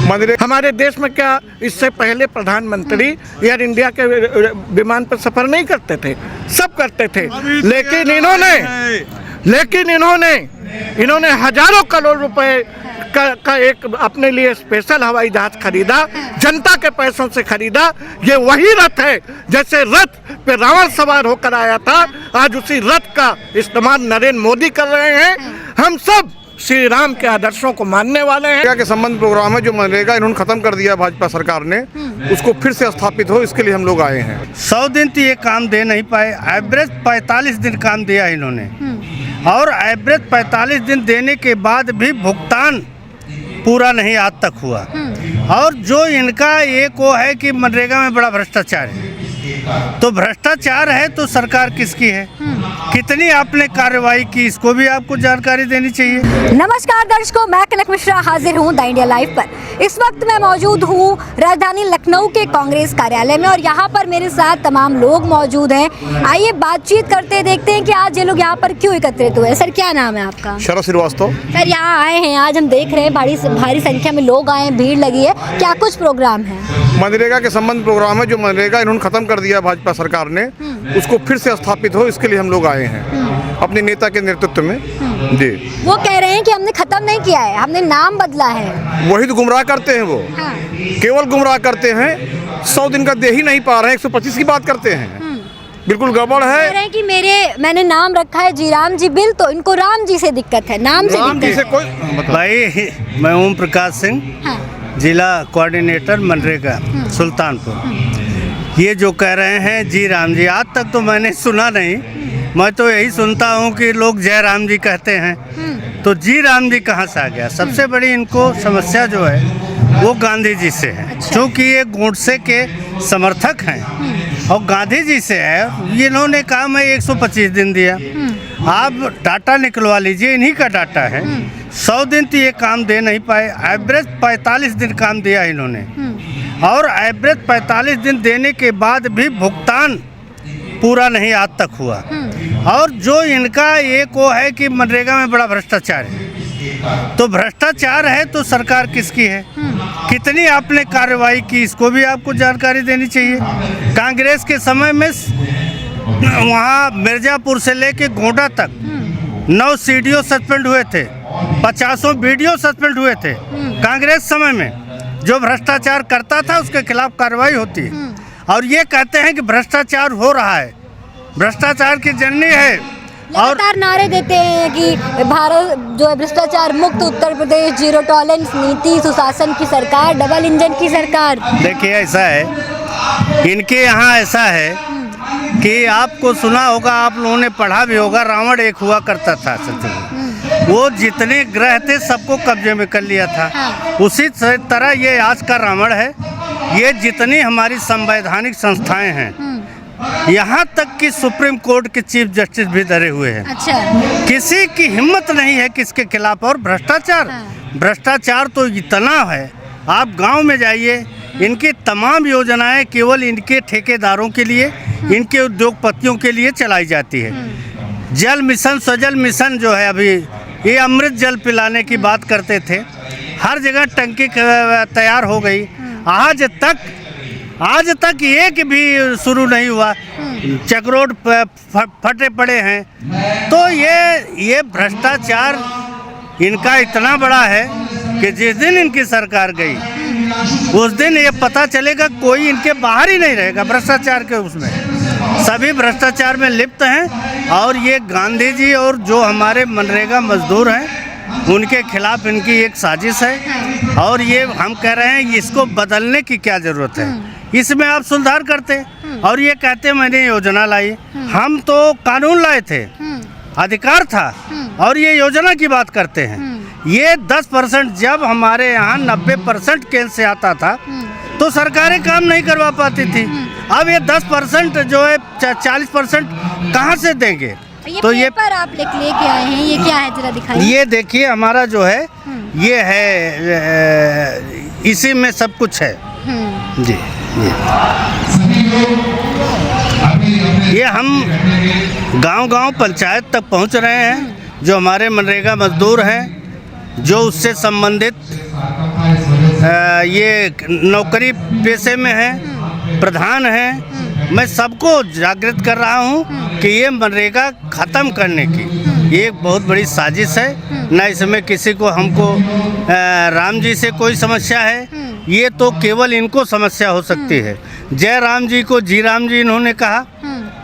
हमारे देश में क्या इससे पहले प्रधानमंत्री एयर इंडिया के विमान पर सफर नहीं करते थे? सब करते थे। लेकिन इन्होंने हजारों करोड़ रुपए का एक अपने लिए स्पेशल हवाई जहाज खरीदा, जनता के पैसों से खरीदा। ये वही रथ है, जैसे रथ पे रावण सवार होकर आया था, आज उसी रथ का इस्तेमाल नरेंद्र मोदी कर रहे हैं। हम सब श्री राम के आदर्शों को मानने वाले हैं। मनरेगा के संबंध प्रोग्राम है जो मनरेगा इन्होंने खत्म कर दिया भाजपा सरकार ने, उसको फिर से स्थापित हो, इसके लिए हम लोग आए हैं। 100 दिन तो ये काम दे नहीं पाए, एवरेज 45 दिन काम दिया इन्होंने, और एवरेज 45 दिन देने के बाद भी भुगतान पूरा नहीं आज तक हुआ। और जो इनका एक वो है कि मनरेगा में बड़ा भ्रष्टाचार है, तो भ्रष्टाचार है तो सरकार किसकी है, कितनी आपने कार्रवाई की, इसको भी आपको जानकारी देनी चाहिए। नमस्कार दर्शकों, मैं कनक मिश्रा हाजिर हूँ द इंडिया लाइव पर। इस वक्त मैं मौजूद हूँ राजधानी लखनऊ के कांग्रेस कार्यालय में और यहाँ पर मेरे साथ तमाम लोग मौजूद हैं। आइए बातचीत करते देखते हैं कि आज ये लोग यहाँ पर क्यों एकत्रित हुए। सर, क्या नाम है आपका? शरद श्रीवास्तव। सर, यहाँ आए हैं, आज हम देख रहे हैं भारी संख्या में लोग आए हैं, भीड़ लगी है, क्या कुछ प्रोग्राम है? मनरेगा के संबंध प्रोग्राम है जो मनरेगा इन्होंने खत्म कर दिया भाजपा सरकार ने, उसको फिर से स्थापित हो, इसके लिए हम लोग आए हैं अपने नेता के नेतृत्व में। जी, वो कह रहे हैं कि हमने खत्म नहीं किया है, हमने नाम बदला है। वही तो गुमराह करते हैं वो। हाँ। केवल गुमराह करते हैं, 100 दिन का दे ही नहीं पा रहे हैं, 125 की बात करते हैं। बिल्कुल गड़बड़ है। कह रहे हैं कि मैंने नाम रखा है जी राम जी बिल, तो इनको राम जी से दिक्कत है, नाम से दिक्कत है। कोई भाई, मैं ओम प्रकाश सिंह, जिला कोऑर्डिनेटर मनरेगा सुल्तानपुर। ये जो कह रहे हैं जी राम जी, आज तक तो मैंने सुना नहीं, मैं तो यही सुनता हूँ कि लोग जय राम जी कहते हैं, तो जी राम जी कहाँ से आ गया? सबसे बड़ी इनको समस्या जो है वो गांधी जी से है। अच्छा। क्योंकि ये गोडसे के समर्थक हैं और गांधी जी से है। ये इन्होंने कहा मैं 125 दिन दिया, आप डाटा निकलवा लीजिए, इन्हीं का डाटा है। 100 दिन तो ये काम दे नहीं पाए, एवरेज 45 दिन काम दिया इन्होंने, और एवरेज 45 दिन देने के बाद भी भुगतान पूरा नहीं आज तक हुआ। और जो इनका एक वो है कि मनरेगा में बड़ा भ्रष्टाचार है, तो भ्रष्टाचार है तो सरकार किसकी है, कितनी आपने कार्रवाई की, इसको भी आपको जानकारी देनी चाहिए। कांग्रेस के समय में वहाँ मिर्जापुर से लेके गोंडा तक 9 सीडीओ सस्पेंड हुए थे, 50 वीडियो सस्पेंड हुए थे। कांग्रेस समय में जो भ्रष्टाचार करता था उसके खिलाफ कार्रवाई होती है। और ये कहते हैं कि भ्रष्टाचार हो रहा है, भ्रष्टाचार की जननी है, और नारे देते हैं कि भारत जो है भ्रष्टाचार मुक्त उत्तर प्रदेश, जीरो टॉलरेंस नीति, सुशासन की सरकार, डबल इंजन की सरकार। देखिए, ऐसा है, इनके यहाँ ऐसा है कि आपको सुना होगा, आप लोगों ने पढ़ा भी होगा, रावण एक हुआ करता था सच। वो जितने ग्रह थे सबको कब्जे में कर लिया था। हाँ। उसी तरह ये आज का रावण है। ये जितनी हमारी संवैधानिक संस्थाएं हैं, यहाँ तक कि सुप्रीम कोर्ट के चीफ जस्टिस भी डरे हुए हैं। अच्छा। किसी की हिम्मत नहीं है किसके खिलाफ। और भ्रष्टाचार तो इतना है, आप गांव में जाइए, इनकी तमाम योजनाएं केवल इनके ठेकेदारों के लिए, इनके उद्योगपतियों के लिए चलाई जाती है। जल मिशन, स्वजल मिशन जो है, अभी ये अमृत जल पिलाने की बात करते थे, हर जगह टंकी तैयार हो गई, आज तक एक भी शुरू नहीं हुआ, चक्रोड फटे पड़े हैं। तो ये भ्रष्टाचार इनका इतना बड़ा है कि जिस दिन इनकी सरकार गई उस दिन ये पता चलेगा कोई इनके बाहर ही नहीं रहेगा भ्रष्टाचार के, उसमें सभी भ्रष्टाचार में लिप्त हैं। और ये गांधी जी और जो हमारे मनरेगा मजदूर हैं उनके खिलाफ इनकी एक साजिश है। और ये हम कह रहे हैं इसको बदलने की क्या ज़रूरत है, इसमें आप सुधार करते। और ये कहते मैंने योजना लाई, हम तो कानून लाए थे, अधिकार था, और ये योजना की बात करते हैं। ये 10% जब हमारे यहाँ 90% केंद्र से आता था तो सरकारें काम नहीं करवा पाती थी। अब ये 10% जो है 40% कहाँ से देंगे? तो ये पर आप लेके आए हैं, ये क्या है जरा दिखाइए। ये देखिए, हमारा जो है ये है, इसी में सब कुछ है जी। ये हम गांव-गांव पंचायत तक पहुंच रहे हैं, जो हमारे मनरेगा मजदूर हैं, जो उससे संबंधित ये नौकरी पेशे में है, प्रधान है। मैं सबको जागृत कर रहा हूँ कि ये मनरेगा ख़त्म करने की ये एक बहुत बड़ी साजिश है। न इसमें किसी को हमको राम जी से कोई समस्या है, ये तो केवल इनको समस्या हो सकती है। जय राम जी को जी राम जी इन्होंने कहा,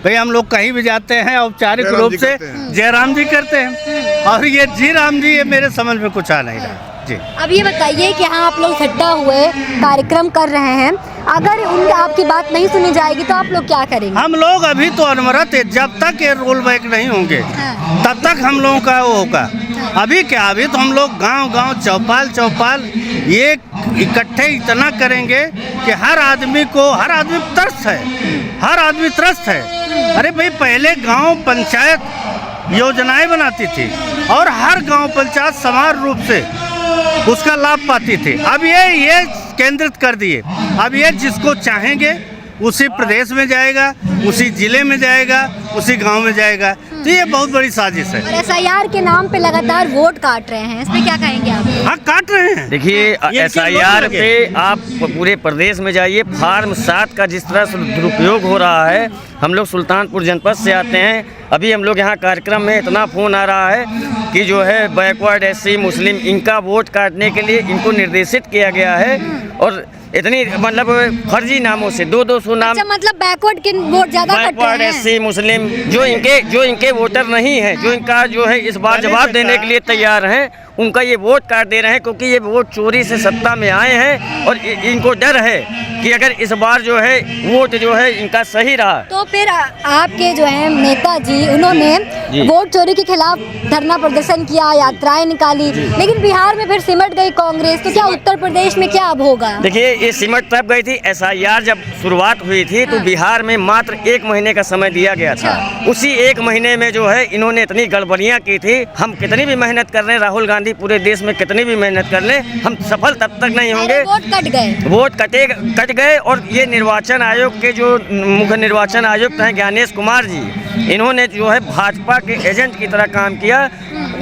भाई हम लोग कहीं भी जाते हैं औपचारिक रूप से जय राम जी करते हैं, और ये जी राम जी ये मेरे समझ में कुछ आ नहीं रहा जी। अब ये बताइए कि हाँ आप लोग इकट्ठा हुए कार्यक्रम कर रहे हैं, अगर उनकी आपकी बात नहीं सुनी जाएगी तो आप लोग क्या करेंगे? हम लोग अभी तो अनवरत है, जब तक ये रोल बैक नहीं होंगे तब तक हम लोगों का वो होगा। अभी क्या, अभी तो हम लोग गांव-गांव चौपाल ये इकट्ठे इतना करेंगे कि हर आदमी त्रस्त है। अरे भाई पहले गांव पंचायत योजनाएं बनाती थी और हर गांव पंचायत समान रूप से उसका लाभ पाती थी। अब ये केंद्रित कर दिए, अब ये जिसको चाहेंगे उसी प्रदेश में जाएगा, उसी जिले में जाएगा, उसी गांव में जाएगा। तो ये बहुत बड़ी साजिश है। और SIR के नाम पे लगातार वोट काट रहे हैं, इसमें क्या कहेंगे आप? हाँ काट रहे हैं। देखिए SIR पे आप पूरे प्रदेश में जाइए, फार्म 7 का जिस तरह से दुरुपयोग हो रहा है। हम लोग सुल्तानपुर जनपद से आते हैं, अभी हम लोग यहाँ कार्यक्रम में इतना फ़ोन आ रहा है कि जो है बैकवर्ड SC मुस्लिम इनका वोट काटने के लिए इनको निर्देशित किया गया है, और इतनी मतलब फर्जी नामों से 200 नाम। अच्छा, मतलब बैकवर्ड के वोट ज्यादा कट बैकवर्ड रहे हैं। SC मुस्लिम जो इनके वोटर नहीं है, जो इनका जो है इस बार जवाब देने के लिए तैयार हैं, उनका ये वोट काट दे रहे हैं, क्योंकि ये वोट चोरी से सत्ता में आए हैं और इनको डर है कि अगर इस बार जो है वोट जो है इनका सही रहा तो फिर आपके जो है नेताजी उन्होंने वोट चोरी के खिलाफ धरना प्रदर्शन किया, यात्राएं निकाली, लेकिन बिहार में फिर सिमट गई कांग्रेस, तो क्या उत्तर प्रदेश में क्या अब होगा? देखिए ये सिमट तब गई थी, SIR जब शुरुआत हुई थी तो बिहार में मात्र 1 महीने का समय दिया गया था। उसी 1 महीने में जो है इन्होंने इतनी गड़बड़ियाँ की थी। हम कितनी भी मेहनत कर रहे हैं, राहुल गांधी पूरे देश में कितनी भी मेहनत कर ले, हम सफल तब तक नहीं होंगे। वोट कट गए। और ये निर्वाचन आयोग के जो मुख्य निर्वाचन आयुक्त हैं ज्ञानेश कुमार जी, इन्होंने जो है भाजपा के एजेंट की तरह काम किया।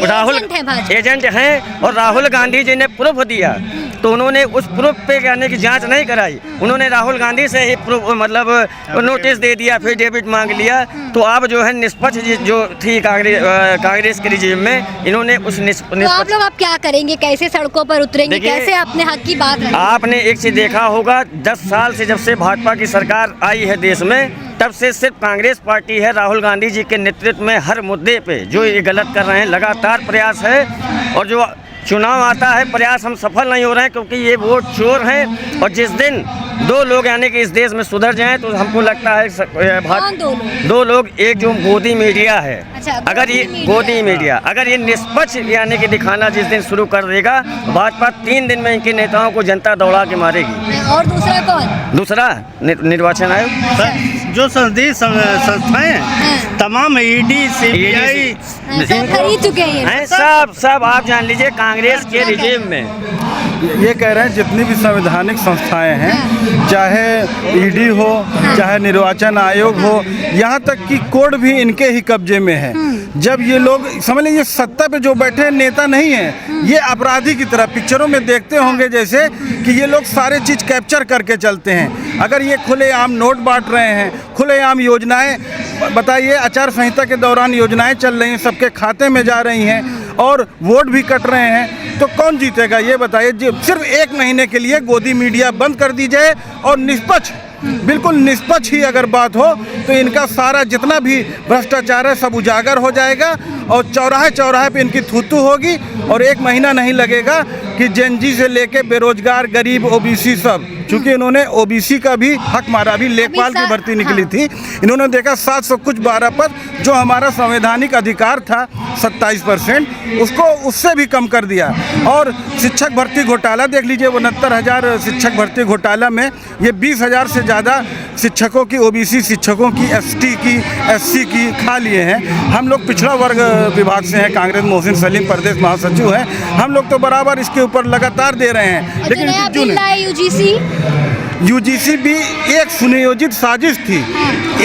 राहुल एजेंट हैं और राहुल गांधी जी ने प्रूफ दिया, तो उन्होंने उस प्रूफ पे जाने की जांच नहीं कराई, उन्होंने राहुल गांधी से ही प्रूफ मतलब नोटिस दे दिया, फिर डेबिट मांग लिया। तो अब जो है निष्पक्ष जो थी कांग्रेस के रिजीम में, इन्होंने उस तो आप लोग अब क्या करेंगे, कैसे सड़कों पर उतरेंगे, कैसे अपने हक की बात रखेंगे? आपने एक चीज देखा होगा, 10 साल से जब से भाजपा की सरकार आई है देश में, तब से सिर्फ कांग्रेस पार्टी है राहुल गांधी जी के नेतृत्व में हर मुद्दे पे जो ये गलत कर रहे हैं, लगातार प्रयास है। और जो चुनाव आता है प्रयास हम सफल नहीं हो रहे हैं, क्योंकि ये वोट चोर हैं। और जिस दिन 2 लोग यानी कि इस देश में सुधर जाएं तो हमको लगता है 2 लोग, एक जो गोदी मीडिया है, अगर ये गोदी मीडिया अगर ये निष्पक्ष यानी कि दिखाना जिस दिन शुरू कर देगा, भाजपा 3 दिन में इनके नेताओं को जनता दौड़ा के मारेगी। और दूसरा कौन? दूसरा निर्वाचन आयोग। जो संसदीय संस्थाएं हैं तमाम ED CBI खरीद चुके हैं, सब आप जान लीजिए कांग्रेस के रिजीम में। ये कह रहे हैं जितनी भी संवैधानिक संस्थाएं हैं, चाहे ED हो, चाहे निर्वाचन आयोग हो, यहाँ तक कि कोर्ट भी इनके ही कब्जे में है। जब ये लोग समझ लीजिए सत्ता पे जो बैठे हैं नेता नहीं है, ये अपराधी की तरह पिक्चरों में देखते होंगे जैसे कि ये लोग सारे चीज़ कैप्चर करके चलते हैं। अगर ये खुलेआम नोट बांट रहे हैं, खुलेआम योजनाएं, बताइए आचार संहिता के दौरान योजनाएं चल रही हैं, सबके खाते में जा रही हैं, और वोट भी कट रहे हैं, तो कौन जीतेगा ये बताइए? सिर्फ 1 महीने के लिए गोदी मीडिया बंद कर दी जाए और निष्पक्ष, बिल्कुल निष्पक्ष ही अगर बात हो तो इनका सारा जितना भी भ्रष्टाचार है सब उजागर हो जाएगा और चौराहे पे इनकी थूथू होगी। और 1 महीना नहीं लगेगा कि जेनजी से लेके बेरोजगार, गरीब, OBC सब, चूँकि इन्होंने OBC का भी हक मारा, अभी लेखपाल की भर्ती निकली थी, इन्होंने देखा 700 कुछ 12 पद जो हमारा संवैधानिक अधिकार था 27%, उसको उससे भी कम कर दिया। और शिक्षक भर्ती घोटाला देख लीजिए, 69,000 शिक्षक भर्ती घोटाला में ये 20,000 से ज़्यादा शिक्षकों की, OBC शिक्षकों की, ST की, SC की खा लिए हैं। हम लोग पिछड़ा वर्ग विभाग से हैं, कांग्रेस मोहसिन सलीम प्रदेश महासचिव हैं, हम लोग तो बराबर इसके ऊपर लगातार दे रहे हैं। लेकिन UGC भी एक सुनियोजित साजिश थी,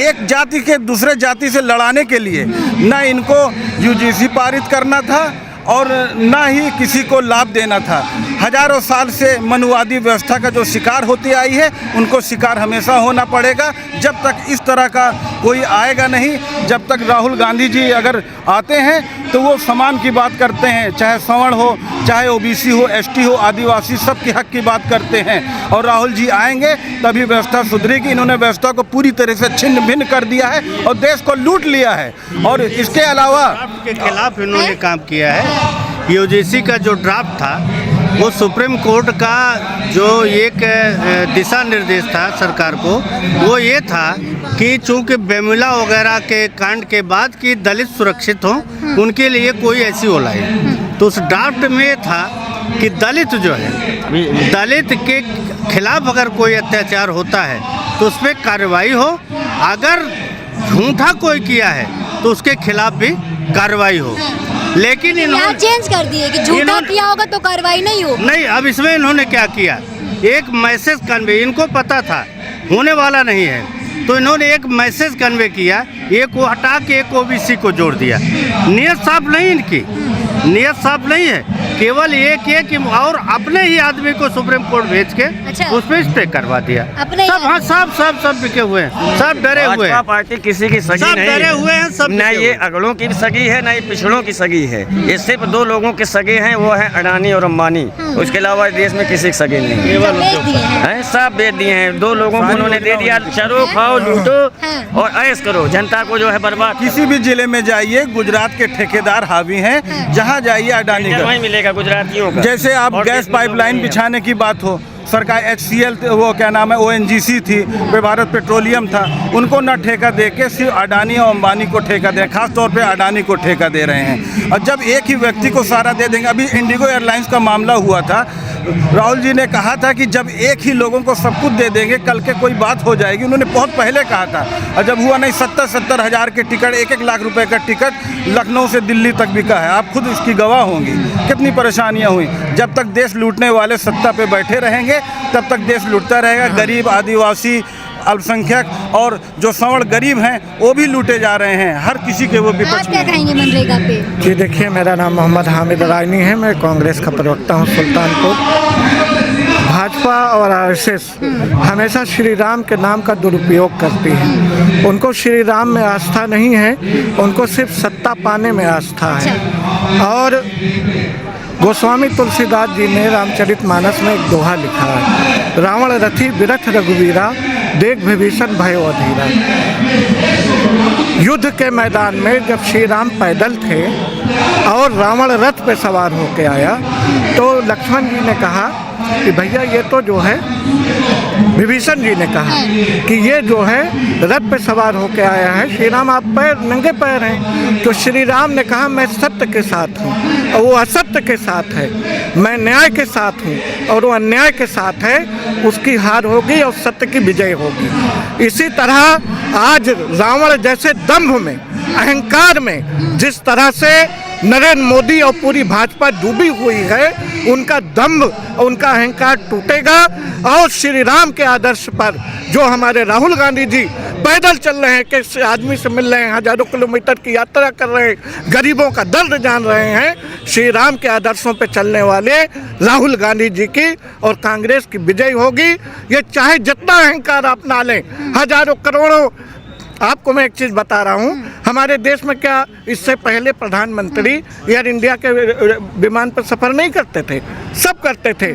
एक जाति के दूसरे जाति से लड़ाने के लिए। न इनको UGC पारित करना था और ना ही किसी को लाभ देना था। हजारों साल से मनुवादी व्यवस्था का जो शिकार होती आई है, उनको शिकार हमेशा होना पड़ेगा। जब तक इस तरह का कोई आएगा नहीं, जब तक राहुल गांधी जी अगर आते हैं तो वो समान की बात करते हैं, चाहे सवर्ण हो, चाहे ओबीसी हो, एसटी हो, आदिवासी, सबके हक की बात करते हैं। और राहुल जी आएंगे तभी व्यवस्था सुधरेगी। इन्होंने व्यवस्था को पूरी तरह से छिन्न भिन्न कर दिया है और देश को लूट लिया है। और इसके अलावा के खिलाफ इन्होंने काम किया है। यूजीसी का जो ड्राफ्ट था वो सुप्रीम कोर्ट का जो एक दिशा निर्देश था सरकार को, वो ये था कि चूंकि बेमिला वगैरह के कांड के बाद कि दलित सुरक्षित हों, उनके लिए कोई ऐसी ओलाई, तो उस ड्राफ्ट में ये था कि दलित जो है, दलित के खिलाफ अगर कोई अत्याचार होता है तो उस पर कार्रवाई हो, अगर झूठा कोई किया है तो उसके खिलाफ भी कार्रवाई हो। लेकिन इन्होंने चेंज कर दिए कि झूठा किया होगा तो कार्रवाई नहीं हो। नहीं, अब इसमें इन्होंने क्या किया, एक मैसेज कन्वे, इनको पता था होने वाला नहीं है, तो इन्होंने एक मैसेज कन्वे किया, एक को हटा के एक ओबीसी को जोड़ दिया। नीयत साफ नहीं, इनकी नीयत साफ नहीं है, केवल एक कि और अपने ही आदमी को सुप्रीम कोर्ट भेज के अच्छा। उस पर स्टे करवा दिया। अपने सब, हाँ, सब बिके हुए हैं, सब डरे हुए भाजपा हैं, पार्टी किसी की सगी सब नहीं डरे हुए हैं, सब न बिके ये हुए हैं। अगड़ों की सगी है, न ये पिछड़ों की सगी है। ये सिर्फ दो लोगों के सगे हैं, वो है अडानी और अंबानी। उसके अलावा देश में किसी की सगी नहीं है। सब बेच दिए हैं। हैं, सब बेच दिए हैं। दो लोगों को उन्होंने दे दिया, चलो खाओ लूटो और ऐश करो, जनता को जो है बर्बाद। किसी भी जिले में जाइए, गुजरात के ठेकेदार हावी हैं। जहाँ जाइए अडानी का, वहीं मिलेगा गुजरातियों का। जैसे आप और गैस देश में पाइपलाइन लोग नहीं बिछाने की बात हो, सरकार HCL, वो क्या नाम है, ONGC थी, वे भारत पेट्रोलियम था, उनको ना ठेका दे के सिर्फ अडानी और अंबानी को ठेका दे, खास तौर पे अडानी को ठेका दे रहे हैं। और जब एक ही व्यक्ति को सारा दे देंगे, अभी इंडिगो एयरलाइंस का मामला हुआ था, राहुल जी ने कहा था कि जब एक ही लोगों को सब कुछ दे देंगे कल के कोई बात हो जाएगी। उन्होंने बहुत पहले कहा था, और जब हुआ नहीं, 70 हज़ार के टिकट, 1 लाख रुपए का टिकट लखनऊ से दिल्ली तक बिका है। आप खुद इसकी गवाह होंगी कितनी परेशानियां हुई। जब तक देश लूटने वाले सत्ता पे बैठे रहेंगे तब तक देश लूटता रहेगा। गरीब, आदिवासी, अल्पसंख्यक और जो सवर्ण गरीब हैं वो भी लूटे जा रहे हैं। हर किसी के वो विपक्ष आप क्या में। कहेंगे मनरेगा पे? जी देखिए, मेरा नाम मोहम्मद हामिद रायनी है, मैं कांग्रेस का प्रवक्ता हूँ सुल्तानपुर। भाजपा और RSS हमेशा श्री राम के नाम का दुरुपयोग करती है। उनको श्री राम में आस्था नहीं है, उनको सिर्फ सत्ता पाने में आस्था है। और गोस्वामी तुलसीदास जी ने रामचरितमानस में एक दोहा लिखा है, रावण रथी बिरथ रघुवीरा, देख विभीषण भयो अधीरा। युद्ध के मैदान में जब श्री राम पैदल थे और रावण रथ पे सवार होके आया, तो लक्ष्मण जी ने कहा कि भैया ये तो जो है, विभीषण जी ने कहा कि ये जो है रथ पे सवार होके आया है, श्री राम आप पैर नंगे पैर हैं। तो श्री राम ने कहा मैं सत्य के साथ हूँ और वो असत्य के साथ है, मैं न्याय के साथ हूँ और वो अन्याय के साथ है, उसकी हार होगी और सत्य की विजय होगी। इसी तरह आज रावण जैसे दंभ में, अहंकार में जिस तरह से नरेंद्र मोदी और पूरी भाजपा डूबी हुई है, उनका दंभ और उनका अहंकार टूटेगा। और श्री राम के आदर्श पर जो हमारे राहुल गांधी जी पैदल चल रहे हैं, किस आदमी से मिल रहे हैं, हजारों किलोमीटर की यात्रा कर रहे हैं, गरीबों का दर्द जान रहे हैं, श्री राम के आदर्शों पे चलने वाले राहुल गांधी जी की और कांग्रेस की विजय होगी। ये चाहे जितना अहंकार अपना लें, हजारों करोड़ों। आपको मैं एक चीज़ बता रहा हूँ, हमारे देश में क्या इससे पहले प्रधानमंत्री एयर इंडिया के विमान पर सफ़र नहीं करते थे? सब करते थे।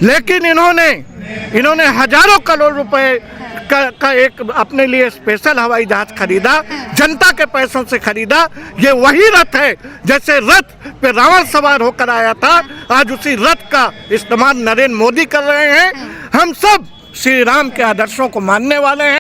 लेकिन इन्होंने हजारों करोड़ रुपए का एक अपने लिए स्पेशल हवाई जहाज खरीदा, जनता के पैसों से खरीदा। ये वही रथ है, जैसे रथ पे रावण सवार होकर आया था, आज उसी रथ का इस्तेमाल नरेंद्र मोदी कर रहे हैं। हम सब श्री राम के आदर्शों को मानने वाले हैं।